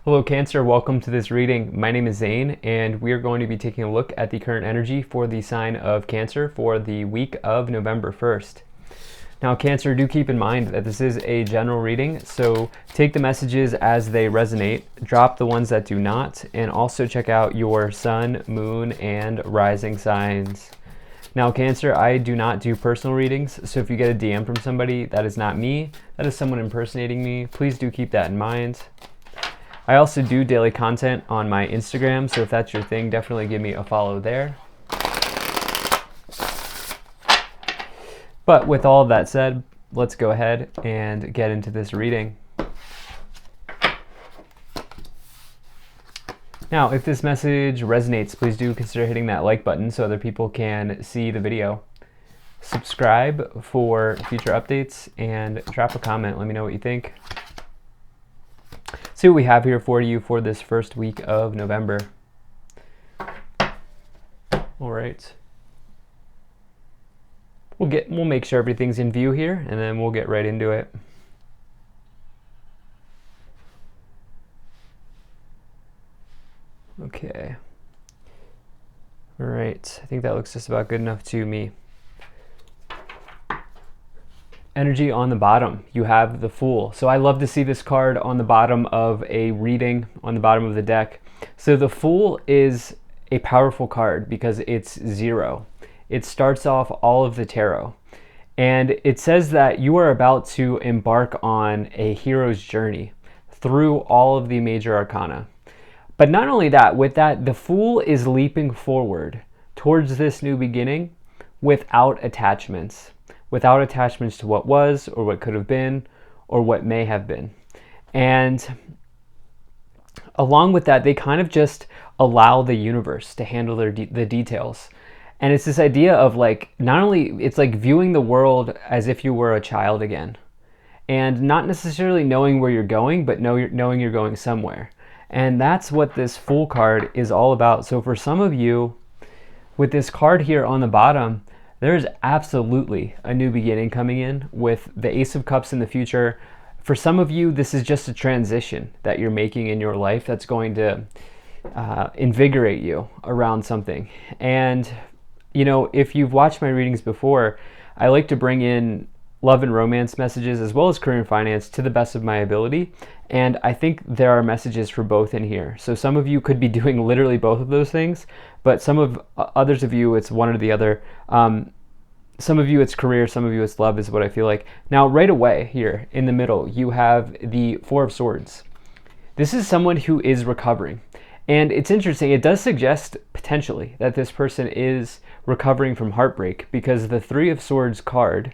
Hello Cancer, welcome to this reading. My name is Zane and we are going to be taking a look at the current energy for the sign of Cancer for the week of November 1st. Now Cancer, do keep in mind that this is a general reading, so take the messages as they resonate, drop the ones that do not, and also check out your sun, moon, and rising signs. Now Cancer, I do not do personal readings, so if you get a DM from somebody, that is not me, that is someone impersonating me. Please do keep that in mind. I also do daily content on my Instagram, so if that's your thing, definitely give me a follow there. But with all of that said, let's go ahead and get into this reading. Now, if this message resonates, please do consider hitting that like button so other people can see the video. Subscribe for future updates and drop a comment. Let me know what you think. See what we have here for you for this first week of November. All right. We'll make sure everything's in view here, and then we'll get right into it. Okay. All right. I think that looks just about good enough to me. Energy on the bottom, you have the Fool. So I love to see this card on the bottom of a reading, on the bottom of the deck. So the Fool is a powerful card because it's 0. It starts off all of the tarot. And it says that you are about to embark on a hero's journey through all of the major arcana. But not only that, with that, the Fool is leaping forward towards this new beginning without attachments. Without attachments to what was or what could have been or what may have been. And along with that, they kind of just allow the universe to handle the details. And it's this idea of like, not only, it's like viewing the world as if you were a child again. And not necessarily knowing where you're going, but knowing you're going somewhere. And that's what this Fool card is all about. So for some of you, with this card here on the bottom, there is absolutely a new beginning coming in with the Ace of Cups in the future. For some of you, this is just a transition that you're making in your life that's going to invigorate you around something. And, you know, if you've watched my readings before, I like to bring in love and romance messages as well as career and finance to the best of my ability. And I think there are messages for both in here. So some of you could be doing literally both of those things, but others of you, it's one or the other. Some of you it's career, some of you it's love is what I feel like. Now, right away here in the middle, you have the Four of Swords. This is someone who is recovering. And it's interesting, it does suggest potentially that this person is recovering from heartbreak because the Three of Swords card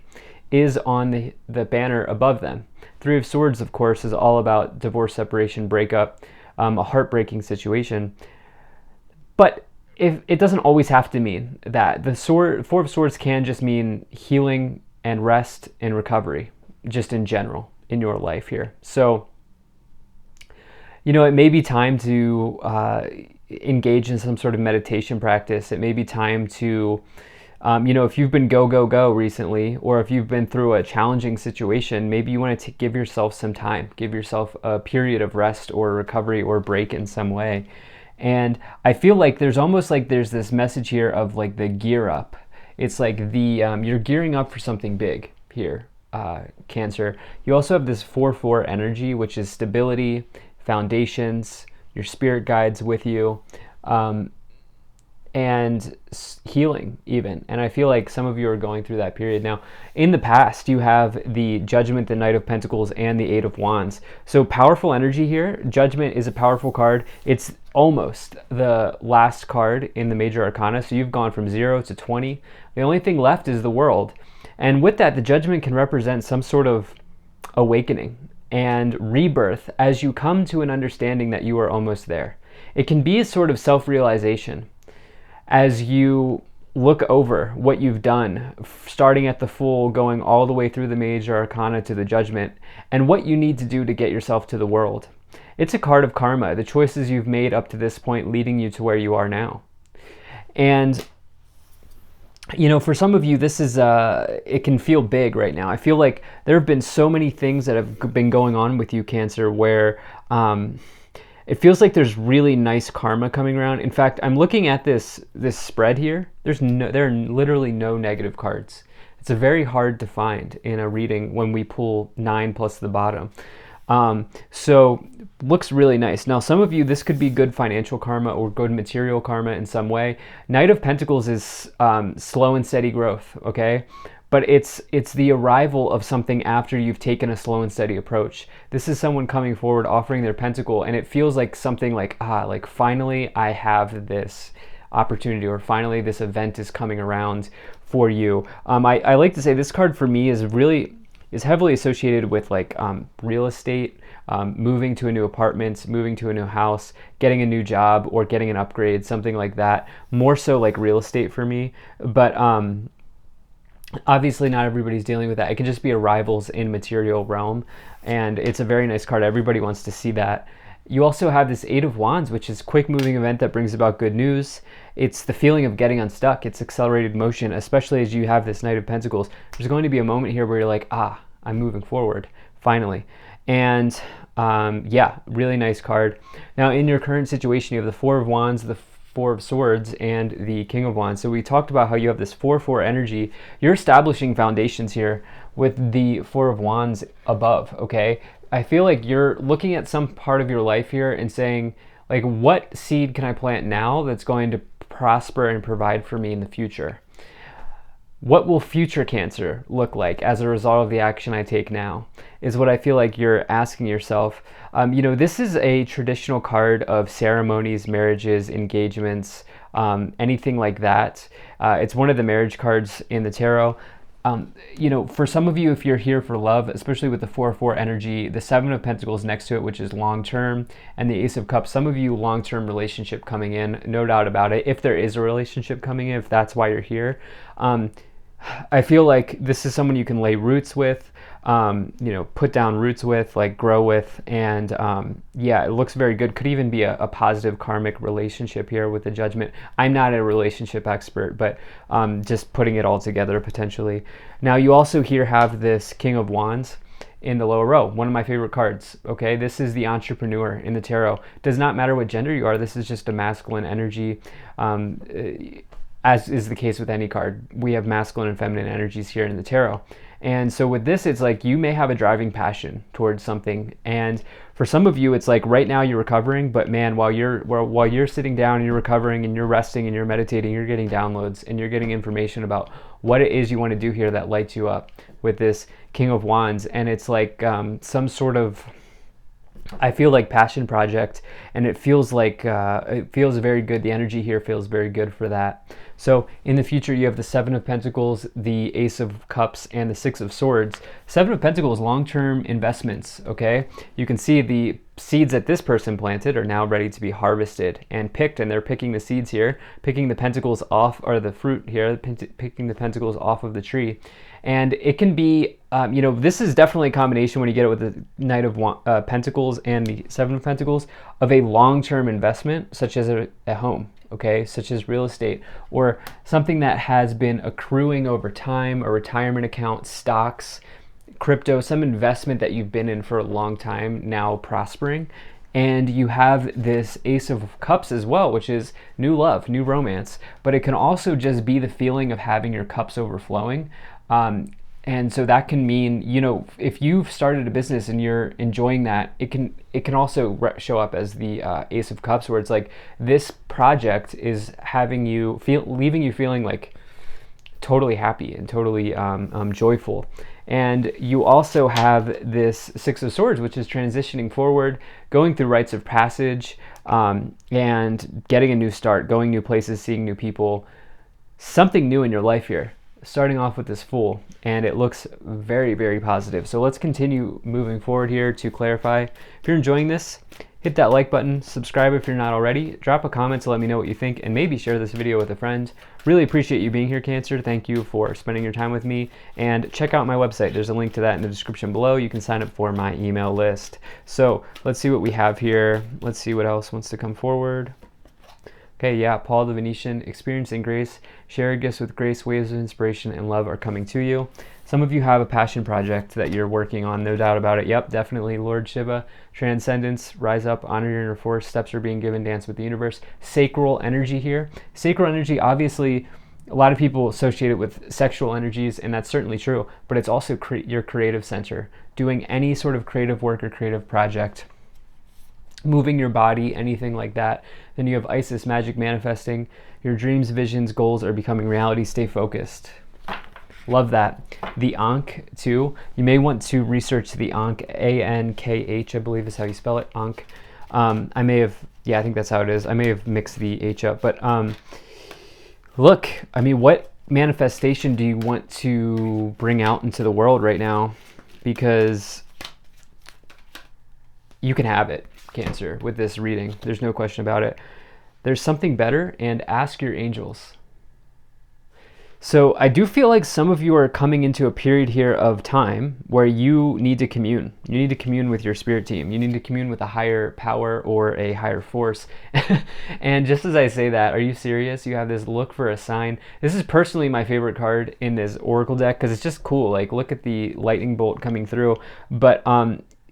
is on the banner above them. Three of Swords, of course, is all about divorce, separation, breakup, a heartbreaking situation. But it doesn't always have to mean that. The Four of Swords can just mean healing and rest and recovery, just in general, in your life here. So, you know, it may be time to engage in some sort of meditation practice. It may be time to, you know, if you've been go recently, or if you've been through a challenging situation, maybe you want to give yourself some time, give yourself a period of rest or recovery or break in some way. And I feel like there's this message here of like the gear up. It's like you're gearing up for something big here, Cancer. You also have this 4-4 energy, which is stability, foundations, your spirit guides with you, and healing even. And I feel like some of you are going through that period now. In the past, you have the Judgment, the Knight of Pentacles, and the Eight of Wands. So powerful energy here. Judgment is a powerful card. It's almost the last card in the major arcana. So you've gone from 0 to 20. The only thing left is the World. And with that, the Judgment can represent some sort of awakening and rebirth as you come to an understanding that you are almost there. It can be a sort of self-realization as you look over what you've done, starting at the Fool, going all the way through the major arcana to the Judgment, and what you need to do to get yourself to the World. It's a card of karma, the choices you've made up to this point leading you to where you are now. And you know, for some of you, this is, it can feel big right now. I feel like there have been so many things that have been going on with you, Cancer, where it feels like there's really nice karma coming around. In fact, I'm looking at this spread here. There are literally no negative cards. It's a very hard to find in a reading when we pull 9 plus the bottom. So looks really nice. Now, some of you, this could be good financial karma or good material karma in some way. Knight of Pentacles is slow and steady growth, okay? But it's the arrival of something after you've taken a slow and steady approach. This is someone coming forward, offering their pentacle, and it feels like something like finally I have this opportunity, or finally this event is coming around for you. I like to say this card for me is heavily associated with like real estate, moving to a new apartment, moving to a new house, getting a new job, or getting an upgrade, something like that. More so like real estate for me, but obviously not everybody's dealing with that. It can just be arrivals in material realm, and it's a very nice card. Everybody wants to see that. You also have this 8 of Wands, which is quick moving event that brings about good news. It's the feeling of getting unstuck. It's accelerated motion, especially as you have this Knight of Pentacles. There's going to be a moment here where you're like, I'm moving forward, finally. And yeah, really nice card. Now, in your current situation, you have the 4 of Wands, the 4 of Swords, and the King of Wands. So we talked about how you have this 4-4 energy. You're establishing foundations here with the 4 of Wands above, okay? I feel like you're looking at some part of your life here and saying, like, what seed can I plant now that's going to prosper and provide for me in the future? What will future Cancer look like as a result of the action I take now, is what I feel like you're asking yourself. This is a traditional card of ceremonies, marriages, engagements, anything like that. It's one of the marriage cards in the tarot. For some of you, if you're here for love, especially with the 4-4 energy, the 7 of Pentacles next to it, which is long-term, and the Ace of Cups, some of you, long-term relationship coming in, no doubt about it. If there is a relationship coming in, if that's why you're here, I feel like this is someone you can lay roots with, put down roots with, like grow with, and yeah, it looks very good. Could even be a positive karmic relationship here with the Judgment. I'm not a relationship expert, but just putting it all together potentially. Now, you also here have this King of Wands in the lower row, one of my favorite cards, okay? This is the entrepreneur in the tarot. Does not matter what gender you are, this is just a masculine energy. As is the case with any card, we have masculine and feminine energies here in the tarot. And so with this, it's like you may have a driving passion towards something. And for some of you, it's like right now you're recovering, but man, while you're sitting down and you're recovering and you're resting and you're meditating, you're getting downloads and you're getting information about what it is you want to do here that lights you up with this King of Wands. And it's like some sort of, I feel like, passion project, and it feels like it feels very good. The energy here feels very good for that. So in the future, you have the 7 of Pentacles, the Ace of Cups, and the 6 of Swords. 7 of Pentacles, long-term investments, okay? You can see the seeds that this person planted are now ready to be harvested and picked, and they're picking the seeds here, picking the pentacles off, or the fruit here, picking the pentacles off of the tree. And it can be, this is definitely a combination when you get it with the Knight of Pentacles and the 7 of Pentacles, of a long-term investment, such as a home, okay, such as real estate, or something that has been accruing over time, a retirement account, stocks, crypto, some investment that you've been in for a long time now prospering. And you have this Ace of Cups as well, which is new love, new romance, but it can also just be the feeling of having your cups overflowing. And so that can mean, if you've started a business and you're enjoying that, it can also show up as the Ace of Cups, where it's like this project is having you leaving you feeling like totally happy and totally joyful. And you also have this 6 of Swords, which is transitioning forward, going through rites of passage, and getting a new start, going new places, seeing new people, something new in your life here. Starting off with this Fool, and it looks very, very positive. So let's continue moving forward here to clarify. If you're enjoying this, hit that like button, subscribe if you're not already, drop a comment to let me know what you think, and maybe share this video with a friend. Really appreciate you being here, Cancer. Thank you for spending your time with me, and check out my website. There's a link to that in the description below. You can sign up for my email list. So let's see what we have here. Let's see what else wants to come forward. Okay, yeah, Paul the Venetian, experiencing grace, share gifts with grace, waves of inspiration and love are coming to you. Some of you have a passion project that you're working on, no doubt about it. Yep, definitely. Lord Shiva, transcendence, rise up, honor your inner force, steps are being given, dance with the universe. Sacral energy here. Sacral energy, obviously, a lot of people associate it with sexual energies, and that's certainly true, but it's also your creative center. Doing any sort of creative work or creative project, moving your body, anything like that. Then you have Isis, magic manifesting. Your dreams, visions, goals are becoming reality. Stay focused. Love that. The Ankh, too. You may want to research the Ankh, A-N-K-H, I believe is how you spell it, Ankh. I may have, yeah, I think that's how it is. I may have mixed the H up, but look, I mean, what manifestation do you want to bring out into the world right now? Because you can have it, Cancer, with this reading. There's no question about it. There's something better, and ask your angels. So I do feel like some of you are coming into a period here of time where you need to commune. You need to commune with your spirit team. You need to commune with a higher power or a higher force. And just as I say that, are you serious? You have this look for a sign. This is personally my favorite card in this Oracle deck because it's just cool. Like, look at the lightning bolt coming through. But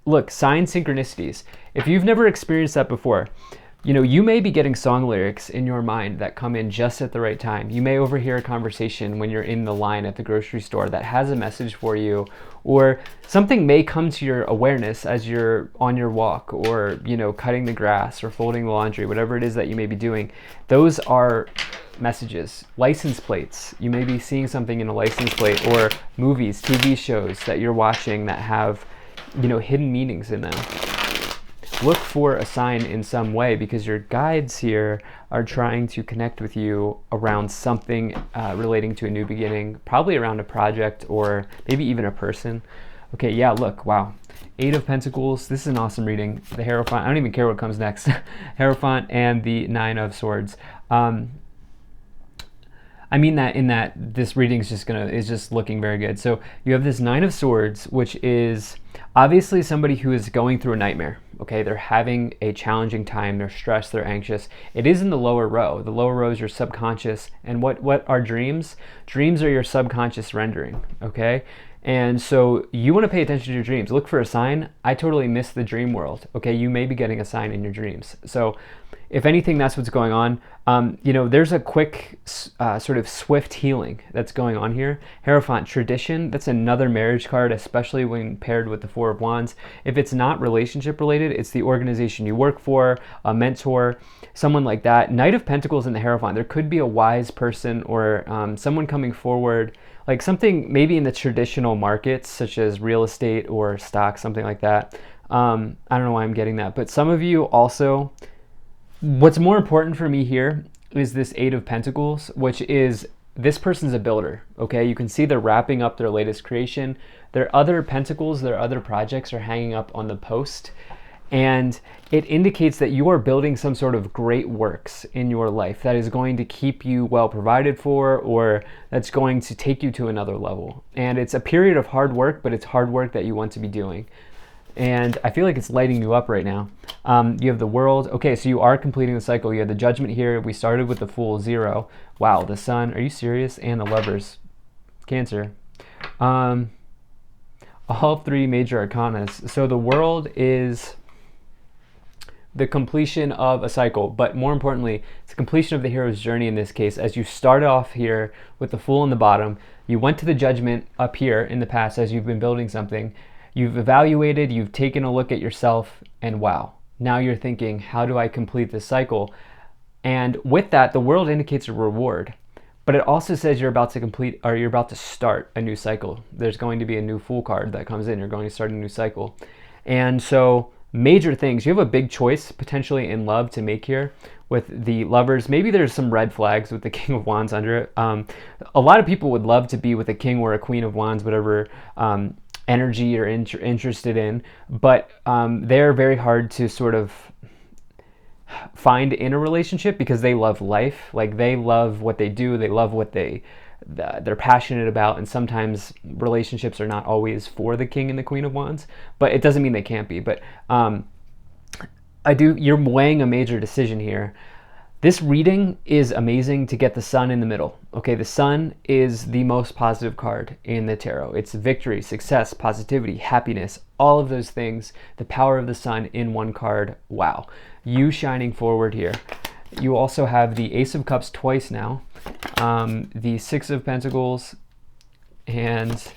look, sign synchronicities. If you've never experienced that before, you know, you may be getting song lyrics in your mind that come in just at the right time. You may overhear a conversation when you're in the line at the grocery store that has a message for you, or something may come to your awareness as you're on your walk, or, you know, cutting the grass or folding the laundry, whatever it is that you may be doing. Those are messages. License plates. You may be seeing something in a license plate, or movies, TV shows that you're watching that have, you know, hidden meanings in them. Look for a sign in some way, because your guides here are trying to connect with you around something relating to a new beginning, probably around a project or maybe even a person. Okay, yeah, look, wow. 8 of Pentacles. This is an awesome reading. The Hierophant. I don't even care what comes next. Hierophant and the 9 of Swords. I mean that in that this reading is just looking very good. So you have this 9 of Swords, which is obviously somebody who is going through a nightmare. Okay, they're having a challenging time. They're stressed. They're anxious. It is in the lower row. The lower row is your subconscious. And what are dreams? Dreams are your subconscious rendering. Okay. And so you want to pay attention to your dreams. Look for a sign. I totally miss the dream world. Okay, you may be getting a sign in your dreams. So if anything, that's what's going on. You know, there's a quick sort of swift healing that's going on here. Hierophant, tradition. That's another marriage card, especially when paired with the 4 of Wands. If it's not relationship related, it's the organization you work for, a mentor, someone like that. Knight of Pentacles in the Hierophant. There could be a wise person or someone coming forward, like something maybe in the traditional markets, such as real estate or stock, something like that. I don't know why I'm getting that, but some of you also, what's more important for me here is this 8 of Pentacles, which is this person's a builder, okay? You can see they're wrapping up their latest creation. Their other pentacles, their other projects are hanging up on the post. And it indicates that you are building some sort of great works in your life that is going to keep you well provided for, or that's going to take you to another level. And it's a period of hard work, but it's hard work that you want to be doing. And I feel like it's lighting you up right now. You have the World. Okay, so you are completing the cycle. You have the Judgment here. We started with the Fool, 0. Wow, the Sun. Are you serious? And the Lovers. Cancer. All 3 major arcanas. So the World is the completion of a cycle, but more importantly, it's the completion of the hero's journey in this case. As you start off here with the Fool in the bottom, you went to the Judgment up here in the past as you've been building something. You've evaluated, you've taken a look at yourself, and wow, now you're thinking, how do I complete this cycle? And with that, the World indicates a reward, but it also says you're about to complete, or you're about to start a new cycle. There's going to be a new Fool card that comes in. You're going to start a new cycle. And so major things, you have a big choice potentially in love to make here with the Lovers. Maybe there's some red flags with the King of Wands under it. A lot of people would love to be with a King or a Queen of Wands, whatever energy you're interested in, but they're very hard to sort of find in a relationship because they love life. Like, they love what they do, they love what they're passionate about, and sometimes relationships are not always for the King and the Queen of Wands, but it doesn't mean they can't be. But you're weighing a major decision here. This reading is amazing to get the sun in the middle. Okay, the sun is the most positive card in the tarot. It's victory, success, positivity, happiness, all of those things. The power of the sun in one card. Wow. You shining forward here. You also have the Ace of Cups twice now, the Six of Pentacles, and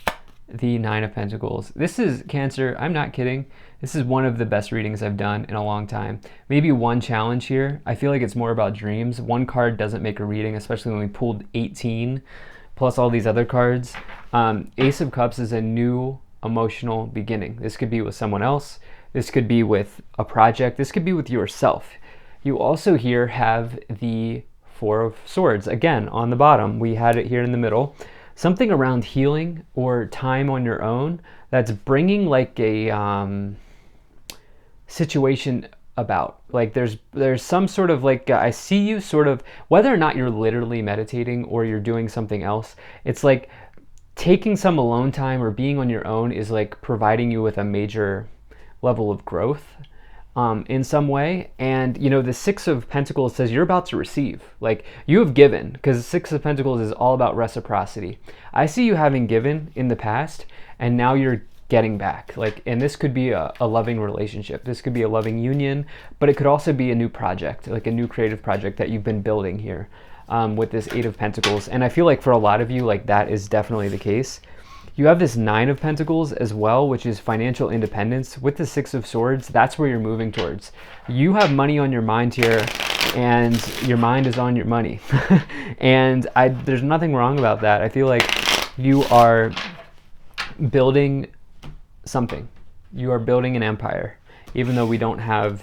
the Nine of Pentacles. This is, Cancer, I'm not kidding. This is one of the best readings I've done in a long time. Maybe one challenge here. I feel like it's more about dreams. One card doesn't make a reading, especially when we pulled 18 plus all these other cards. Ace of Cups is a new emotional beginning. This could be with someone else. This could be with a project. This could be with yourself. You also here have the Four of Swords. Again, on the bottom, we had it here in the middle. Something around healing or time on your own that's bringing like a situation about. Like there's some sort of like, I see you sort of, whether or not you're literally meditating or you're doing something else, it's like taking some alone time or being on your own is like providing you with a major level of growth in some way. And you know, the Six of Pentacles says you're about to receive, like you have given, because the Six of Pentacles is all about reciprocity. I see you having given in the past and now you're getting back, like, and this could be a loving relationship, this could be a loving union, but it could also be a new project, like a new creative project that you've been building here with this Eight of Pentacles. And I feel like for a lot of you, like that is definitely the case. You have this Nine of Pentacles as well, which is financial independence. With the Six of Swords, that's where you're moving towards. You have money on your mind here, and your mind is on your money. And there's nothing wrong about that. I feel like you are building something. You are building an empire, even though we don't have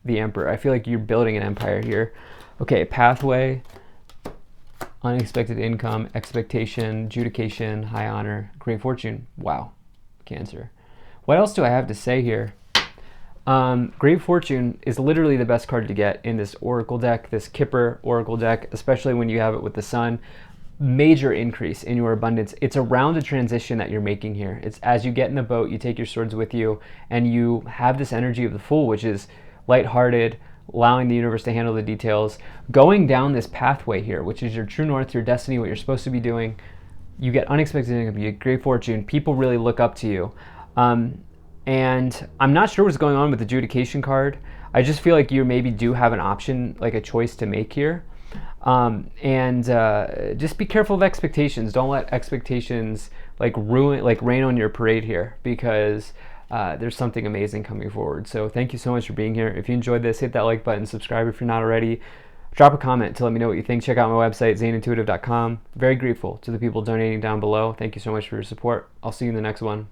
the Emperor. I feel like you're building an empire here. Okay, pathway. Unexpected income, expectation, adjudication, high honor, great fortune. Wow, Cancer. What else do I have to say here? Great fortune is literally the best card to get in this Oracle deck, this Kipper Oracle deck, especially when you have it with the sun. Major increase in your abundance. It's around a transition that you're making here. It's as you get in the boat, you take your swords with you, and you have this energy of the Fool, which is lighthearted, allowing the universe to handle the details, going down this pathway here, which is your true north, your destiny, what you're supposed to be doing. You get unexpected income, you get great fortune, people really look up to you. And I'm not sure what's going on with the adjudication card. I just feel like you maybe do have an option, like a choice to make here. Just be careful of expectations. Don't let expectations like rain on your parade here, because there's something amazing coming forward. So thank you so much for being here. If you enjoyed this, hit that like button, subscribe if you're not already. Drop a comment to let me know what you think. Check out my website, zaneintuitive.com. Very grateful to the people donating down below. Thank you so much for your support. I'll see you in the next one.